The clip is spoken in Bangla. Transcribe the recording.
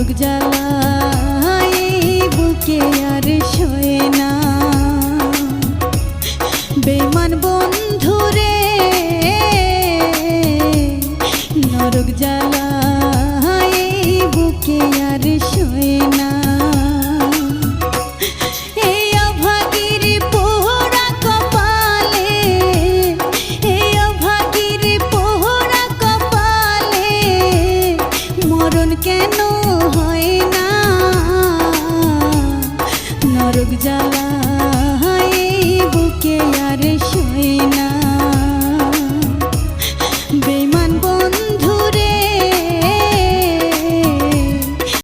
নরক জ্বালায় বুকে আর সয়ে না। বেঈমান বন্ধুরে নরক জ্বালায় বুকে আর সয়ে না। এই অভাগীর পোহরা কপালে, এই অভাগীর পোহরা কপালে মরণ কেন হয় না? নরক জ্বালা